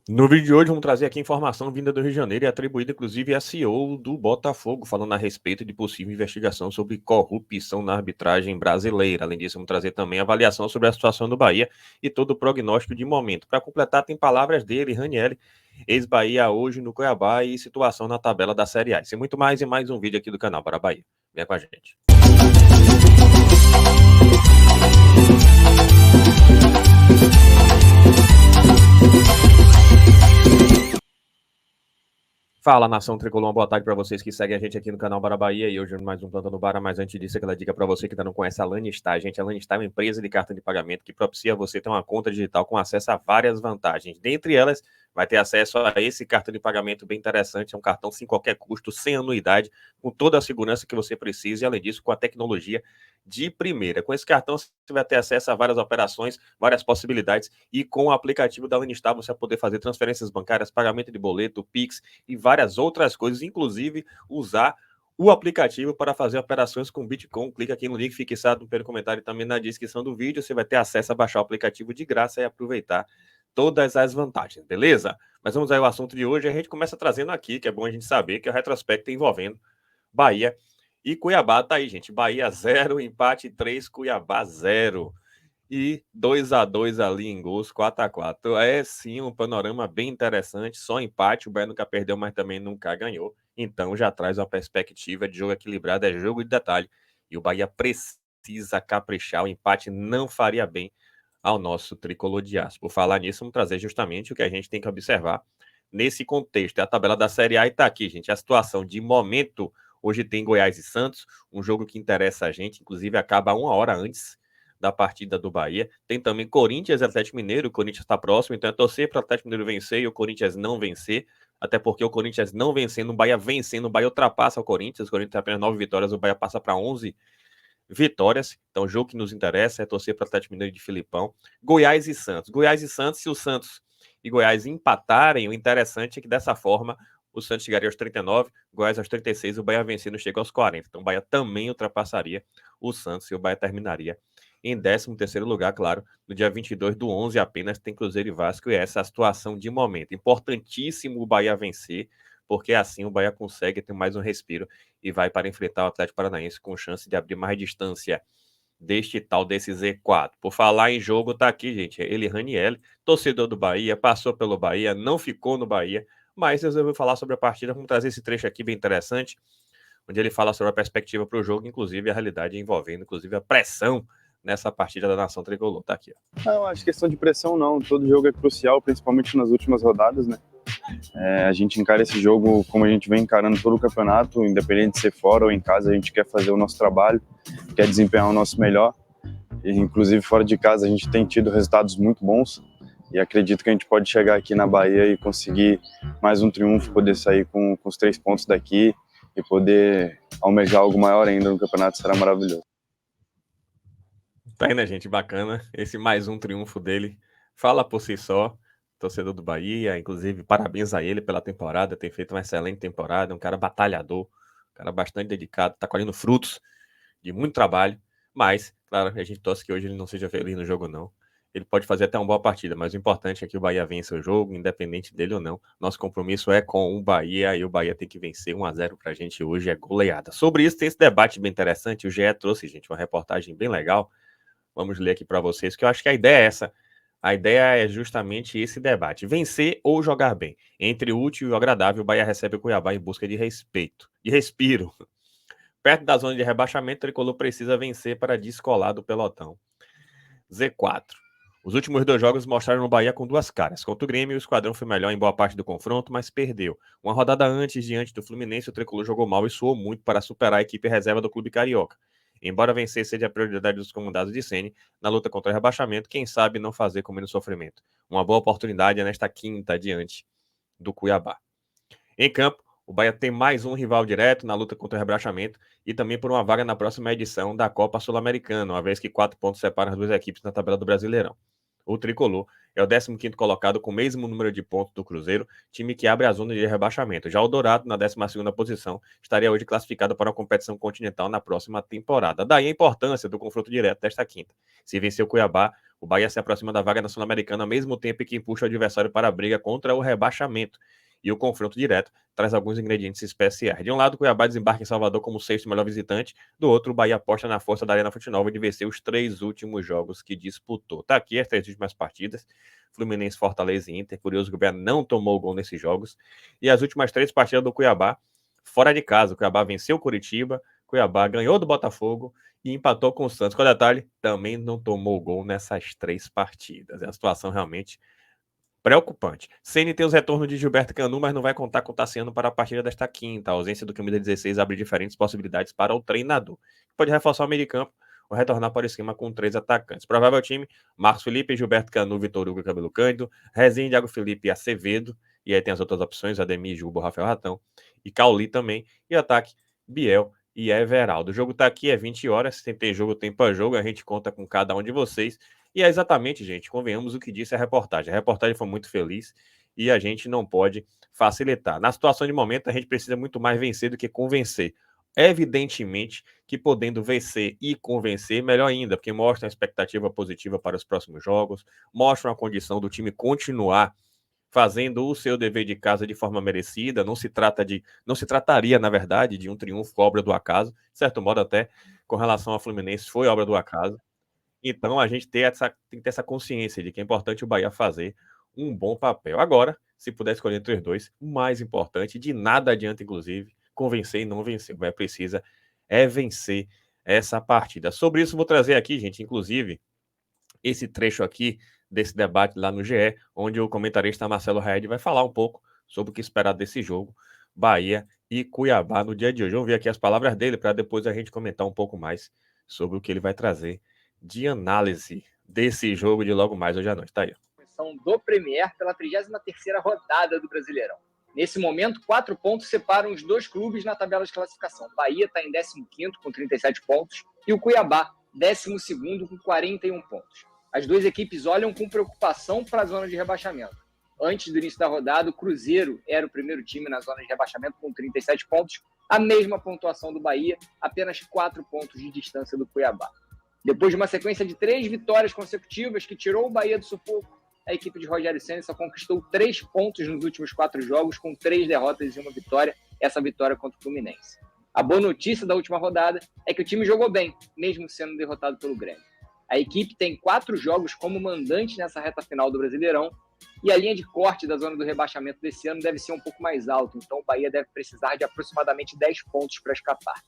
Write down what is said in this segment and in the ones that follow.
No vídeo de hoje, vamos trazer aqui informação vinda do Rio de Janeiro e atribuída, inclusive, à CEO do Botafogo, falando a respeito de possível investigação sobre corrupção na arbitragem brasileira. Além disso, vamos trazer também avaliação sobre a situação do Bahia e todo o prognóstico de momento. Para completar, tem palavras dele, Ranieri, ex-Bahia hoje no Cuiabá e situação na tabela da Série A. Isso e muito mais em mais um vídeo aqui do canal Para Bahia. Venha com a gente. Fala, nação tricolor, uma boa tarde para vocês que seguem a gente aqui no canal Bara Bahia e hoje mais um Plantão no Bara, mas antes disso, aquela dica para você que ainda não conhece a Lanistar, gente, a Lanistar é uma empresa de cartão de pagamento que propicia você ter uma conta digital com acesso a várias vantagens, dentre elas, vai ter acesso a esse cartão de pagamento bem interessante, é um cartão sem qualquer custo, sem anuidade, com toda a segurança que você precisa e, além disso, com a tecnologia de primeira. Com esse cartão, você vai ter acesso a várias operações, várias possibilidades e com o aplicativo da Lanistar você vai poder fazer transferências bancárias, pagamento de boleto, Pix e várias outras coisas, inclusive usar o aplicativo para fazer operações com Bitcoin. Clica aqui no link fixado no primeiro comentário e também na descrição do vídeo. Você vai ter acesso a baixar o aplicativo de graça e aproveitar todas as vantagens, beleza? Mas vamos aí ao assunto de hoje. A gente começa trazendo aqui, que é bom a gente saber, que é o retrospecto envolvendo Bahia e Cuiabá. Tá aí, gente. Bahia 0, empate 3, Cuiabá 0. E 2-2 ali em gols, 4-4. É sim um panorama bem interessante. Só empate, o Bahia nunca perdeu, mas também nunca ganhou. Então já traz uma perspectiva de jogo equilibrado, é jogo de detalhe. E o Bahia precisa caprichar. O empate não faria bem ao nosso tricolor de aço. Por falar nisso, vamos trazer justamente o que a gente tem que observar nesse contexto. É a tabela da Série A e tá aqui, gente. A situação de momento. Hoje tem Goiás e Santos, um jogo que interessa a gente, inclusive acaba 1 hora antes da partida do Bahia. Tem também Corinthians e Atlético Mineiro. O Corinthians está próximo, então é torcer para o Atlético Mineiro vencer e o Corinthians não vencer. Até porque o Corinthians não vencendo, o Bahia vencendo, o Bahia ultrapassa o Corinthians. O Corinthians tem apenas 9 vitórias, o Bahia passa para 11 vitórias. Então, o jogo que nos interessa é torcer para o Atlético Mineiro de Filipão. Goiás e Santos. Goiás e Santos, se o Santos e Goiás empatarem, o interessante é que dessa forma o Santos chegaria aos 39, Goiás aos 36, o Bahia vencendo chega aos 40. Então, o Bahia também ultrapassaria o Santos e o Bahia terminaria em 13º lugar, claro, no dia 22/11 apenas tem Cruzeiro e Vasco, e essa é a situação de momento. Importantíssimo o Bahia vencer, porque assim o Bahia consegue ter mais um respiro e vai para enfrentar o Atlético Paranaense com chance de abrir mais distância desse Z4. Por falar em jogo, tá aqui, gente, ele, Ranieri, torcedor do Bahia, passou pelo Bahia, não ficou no Bahia, mas resolveu falar sobre a partida. Vamos trazer esse trecho aqui bem interessante, onde ele fala sobre a perspectiva para o jogo, inclusive a realidade envolvendo, inclusive a pressão nessa partida da Nação Tricolor. Tá aqui, ó. Não, acho questão de pressão não. Todo jogo é crucial, principalmente nas últimas rodadas, né? A gente encara esse jogo como a gente vem encarando todo o campeonato, independente de ser fora ou em casa, a gente quer fazer o nosso trabalho, quer desempenhar o nosso melhor. E, inclusive, fora de casa, a gente tem tido resultados muito bons e acredito que a gente pode chegar aqui na Bahia e conseguir mais um triunfo, poder sair com os 3 pontos daqui e poder almejar algo maior ainda no campeonato, será maravilhoso. Tá aí, né, gente? Bacana. Esse mais um triunfo dele fala por si só. Torcedor do Bahia, inclusive, parabéns a ele pela temporada, tem feito uma excelente temporada, um cara batalhador, um cara bastante dedicado, tá colhendo frutos de muito trabalho, mas, claro, a gente torce que hoje ele não seja feliz no jogo, não. Ele pode fazer até uma boa partida, mas o importante é que o Bahia vença o jogo, independente dele ou não. Nosso compromisso é com o Bahia e o Bahia tem que vencer 1-0 pra gente hoje, é goleada. Sobre isso, tem esse debate bem interessante. O GE trouxe, gente, uma reportagem bem legal. Vamos ler aqui para vocês, que eu acho que a ideia é essa. A ideia é justamente esse debate: vencer ou jogar bem. Entre o útil e o agradável, o Bahia recebe o Cuiabá em busca de respeito, de respiro. Perto da zona de rebaixamento, o Tricolor precisa vencer para descolar do pelotão. Z4. Os últimos 2 jogos mostraram o Bahia com 2 caras. Contra o Grêmio, o esquadrão foi melhor em boa parte do confronto, mas perdeu. Uma rodada antes, diante do Fluminense, o Tricolor jogou mal e suou muito para superar a equipe reserva do clube carioca. Embora vencer seja a prioridade dos comandados de Ceni, na luta contra o rebaixamento, quem sabe não fazer com menos sofrimento. Uma boa oportunidade é nesta quinta, diante do Cuiabá. Em campo, o Bahia tem mais um rival direto na luta contra o rebaixamento e também por uma vaga na próxima edição da Copa Sul-Americana, uma vez que 4 pontos separam as 2 equipes na tabela do Brasileirão. O Tricolor é o 15º colocado com o mesmo número de pontos do Cruzeiro, time que abre a zona de rebaixamento. Já o Dourado, na 12ª posição, estaria hoje classificado para a competição continental na próxima temporada. Daí a importância do confronto direto desta quinta. Se vencer o Cuiabá, O Bahia se aproxima da vaga na Sul-Americana ao mesmo tempo que puxa o adversário para a briga contra o rebaixamento. E o confronto direto traz alguns ingredientes especiais. De um lado, o Cuiabá desembarca em Salvador como o sexto melhor visitante. Do outro, o Bahia aposta na força da Arena Fonte Nova de vencer os 3 últimos jogos que disputou. Tá aqui as 3 últimas partidas. Fluminense, Fortaleza e Inter. Curioso que o Bahia não tomou gol nesses jogos. E as últimas 3 partidas do Cuiabá fora de casa. O Cuiabá venceu o Curitiba, Cuiabá ganhou do Botafogo e empatou com o Santos. Com detalhe, também não tomou gol nessas 3 partidas. É uma situação realmente preocupante. Ceni tem os retornos de Gilberto Canu, mas não vai contar com o Tassiano para a partida desta quinta. A ausência do camisa 16 abre diferentes possibilidades para o treinador. Pode reforçar o meio de campo ou retornar para o esquema com 3 atacantes. Provável time: Marcos Felipe, Gilberto Canu, Vitor Hugo e Cabelo Cândido, Rezinho, Thiago Felipe e Acevedo. E aí tem as outras opções: Ademir, Juba, Rafael Ratão e Cauli também. E ataque: Biel e Everaldo. O jogo tá aqui, é 20 horas. Tem ter jogo, tempo a jogo. A gente conta com cada um de vocês. E é exatamente, gente, convenhamos o que disse a reportagem. A reportagem foi muito feliz e a gente não pode facilitar. Na situação de momento, a gente precisa muito mais vencer do que convencer. Evidentemente que podendo vencer e convencer, melhor ainda, porque mostra uma expectativa positiva para os próximos jogos, mostra uma condição do time continuar fazendo o seu dever de casa de forma merecida. Não se trataria, na verdade, de um triunfo obra do acaso. De certo modo, até com relação ao Fluminense, foi obra do acaso. Então a gente tem que ter essa consciência de que é importante o Bahia fazer um bom papel. Agora, se puder escolher entre os dois, o mais importante, de nada adianta, inclusive, convencer e não vencer. O Bahia precisa vencer essa partida. Sobre isso, vou trazer aqui, gente, inclusive, esse trecho aqui desse debate lá no GE, onde o comentarista Marcelo Raed vai falar um pouco sobre o que esperar desse jogo, Bahia e Cuiabá no dia de hoje. Vamos ver aqui as palavras dele para depois a gente comentar um pouco mais sobre o que ele vai trazer de análise desse jogo de logo mais hoje à noite. Tá aí. Do Premier pela 33ª rodada do Brasileirão. Nesse momento, 4 pontos separam os dois clubes na tabela de classificação. Bahia está em 15º com 37 pontos e o Cuiabá, 12º com 41 pontos. As duas equipes olham com preocupação para a zona de rebaixamento. Antes do início da rodada, o Cruzeiro era o primeiro time na zona de rebaixamento com 37 pontos, a mesma pontuação do Bahia, apenas 4 pontos de distância do Cuiabá. Depois de uma sequência de 3 vitórias consecutivas que tirou o Bahia do sufoco, a equipe de Rogério Ceni só conquistou 3 pontos nos últimos 4 jogos, com 3 derrotas e 1 vitória, essa vitória contra o Fluminense. A boa notícia da última rodada é que o time jogou bem, mesmo sendo derrotado pelo Grêmio. A equipe tem 4 jogos como mandante nessa reta final do Brasileirão e a linha de corte da zona do rebaixamento desse ano deve ser um pouco mais alta, então o Bahia deve precisar de aproximadamente 10 pontos para escapar.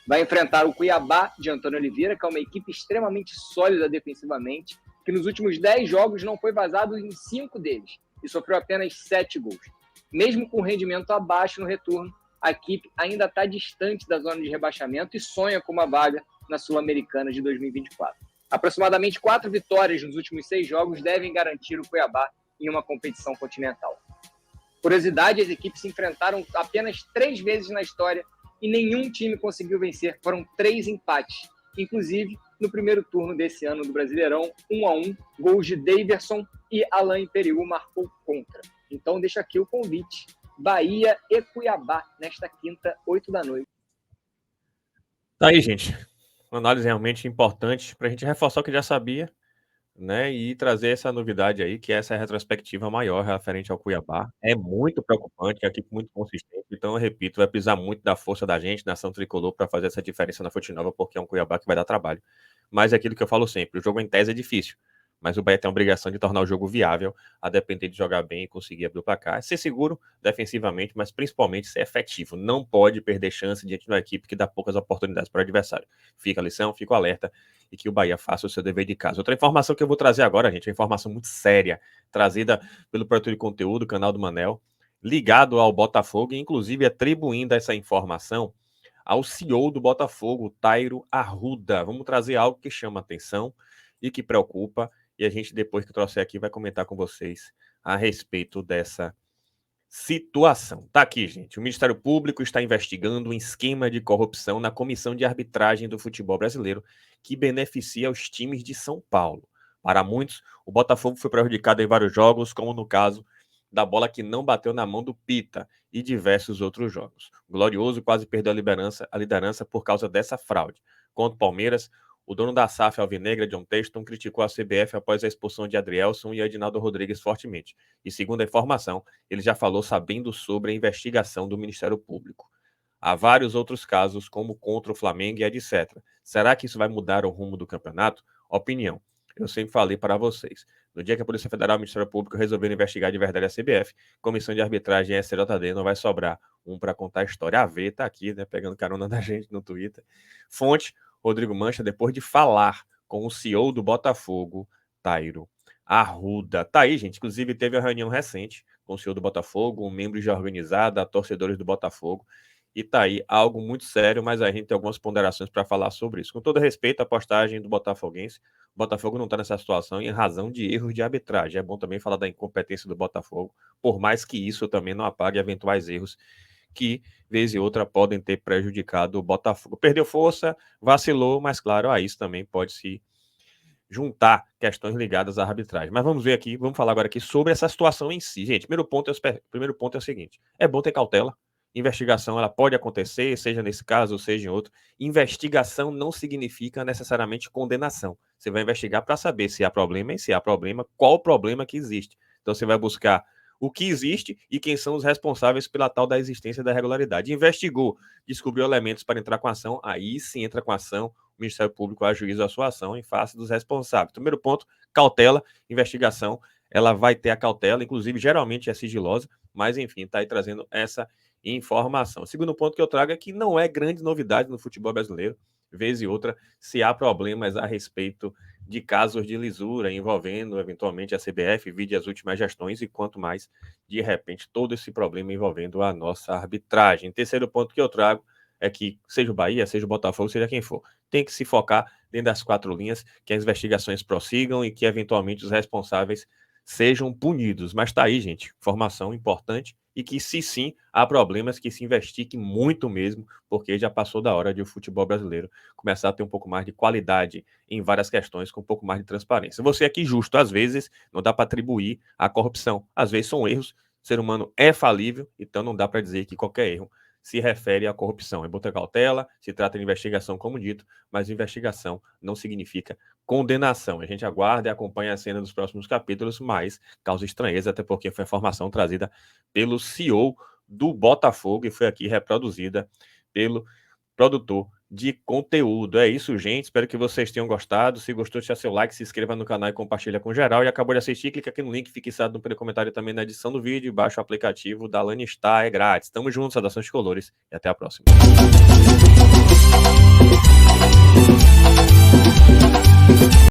Vai enfrentar o Cuiabá de Antônio Oliveira, que é uma equipe extremamente sólida defensivamente, que nos últimos 10 jogos não foi vazado em 5 deles e sofreu apenas 7 gols. Mesmo com rendimento abaixo no retorno, a equipe ainda está distante da zona de rebaixamento e sonha com uma vaga na Sul-Americana de 2024. Aproximadamente 4 vitórias nos últimos 6 jogos devem garantir o Cuiabá em uma competição continental. Curiosidade, as equipes se enfrentaram apenas 3 vezes na história e nenhum time conseguiu vencer. Foram 3 empates, inclusive no primeiro turno desse ano do Brasileirão, 1-1, gols de Daverson e Alain Periú marcou contra. Então deixa aqui o convite, Bahia e Cuiabá, nesta quinta, 8 da noite. Tá aí, gente. Uma análise realmente importante para a gente reforçar o que já sabia, né? E trazer essa novidade aí, que é essa retrospectiva maior referente ao Cuiabá. É muito preocupante, é uma equipe muito consistente. Então, eu repito, vai precisar muito da força da gente, nação tricolor, para fazer essa diferença na Fonte Nova, porque é um Cuiabá que vai dar trabalho. Mas é aquilo que eu falo sempre: o jogo em tese é difícil, mas o Bahia tem a obrigação de tornar o jogo viável, a depender de jogar bem e conseguir abrir o placar, ser seguro defensivamente, mas principalmente ser efetivo. Não pode perder chance diante de uma equipe que dá poucas oportunidades para o adversário. Fica a lição, fica o alerta e que o Bahia faça o seu dever de casa. Outra informação que eu vou trazer agora, gente, é uma informação muito séria, trazida pelo produtor de conteúdo, canal do Manel, ligado ao Botafogo, e inclusive atribuindo essa informação ao CEO do Botafogo, Tairo Arruda. Vamos trazer algo que chama atenção e que preocupa, e a gente, depois que trouxer aqui, vai comentar com vocês a respeito dessa situação. Tá aqui, gente. O Ministério Público está investigando um esquema de corrupção na Comissão de Arbitragem do Futebol Brasileiro que beneficia os times de São Paulo. Para muitos, o Botafogo foi prejudicado em vários jogos, como no caso da bola que não bateu na mão do Pita e diversos outros jogos. O Glorioso quase perdeu a liderança por causa dessa fraude. Contra o Palmeiras, O dono da SAF alvinegra, John Texton, criticou a CBF após a expulsão de Adrielson e Edinaldo Rodrigues fortemente. E, segundo a informação, ele já falou sabendo sobre a investigação do Ministério Público. Há vários outros casos, como contra o Flamengo e etc. Será que isso vai mudar o rumo do campeonato? Opinião. Eu sempre falei para vocês. No dia que a Polícia Federal e o Ministério Público resolveram investigar de verdade a CBF, Comissão de Arbitragem e STJD, não vai sobrar um para contar a história. A V tá aqui, né, pegando carona da gente no Twitter. Fonte, Rodrigo Mancha, depois de falar com o CEO do Botafogo, Tairo Arruda. Tá aí, gente. Inclusive, teve uma reunião recente com o CEO do Botafogo, membros de organizada, torcedores do Botafogo. E tá aí algo muito sério, mas a gente tem algumas ponderações para falar sobre isso. Com todo respeito à postagem do Botafoguense, o Botafogo não está nessa situação em razão de erros de arbitragem. É bom também falar da incompetência do Botafogo, por mais que isso também não apague eventuais erros que, vez e outra, podem ter prejudicado o Botafogo. Perdeu força, vacilou, mas, claro, a isso também pode se juntar questões ligadas à arbitragem. Mas vamos ver aqui, vamos falar agora aqui sobre essa situação em si. Gente, primeiro ponto é o seguinte, é bom ter cautela. Investigação, ela pode acontecer, seja nesse caso ou seja em outro. Investigação não significa necessariamente condenação. Você vai investigar para saber se há problema e se há problema, qual o problema que existe. Então você vai buscar o que existe e quem são os responsáveis pela tal da existência da irregularidade. Investigou, descobriu elementos para entrar com ação, aí sim entra com ação, o Ministério Público ajuiza a sua ação em face dos responsáveis. Primeiro ponto, cautela, investigação, ela vai ter a cautela, inclusive geralmente é sigilosa, mas enfim, está aí trazendo essa informação. O segundo ponto que eu trago é que não é grande novidade no futebol brasileiro, vez e outra, se há problemas a respeito de casos de lisura envolvendo eventualmente a CBF, vide as últimas gestões e quanto mais, de repente, todo esse problema envolvendo a nossa arbitragem. Terceiro ponto que eu trago é que, seja o Bahia, seja o Botafogo, seja quem for, tem que se focar dentro das 4 linhas, que as investigações prossigam e que, eventualmente, os responsáveis sejam punidos. Mas tá aí, gente, informação importante e que, se sim, há problemas, que se investigue muito mesmo, porque já passou da hora de o futebol brasileiro começar a ter um pouco mais de qualidade em várias questões, com um pouco mais de transparência. Você aqui justo, às vezes, não dá para atribuir a corrupção. Às vezes são erros, o ser humano é falível, então não dá para dizer que qualquer erro se refere à corrupção. É bom ter cautela, se trata de investigação, como dito, mas investigação não significa condenação. A gente aguarda e acompanha a cena dos próximos capítulos, mas causa estranheza, até porque foi a informação trazida pelo CEO do Botafogo e foi aqui reproduzida pelo produtor de conteúdo. É isso, gente. Espero que vocês tenham gostado. Se gostou, deixa seu like, se inscreva no canal e compartilha com geral. E acabou de assistir, clica aqui no link, fixado no primeiro comentário também na edição do vídeo. Baixa o aplicativo da Lannistar, é grátis. Tamo junto, saudações de colores e até a próxima.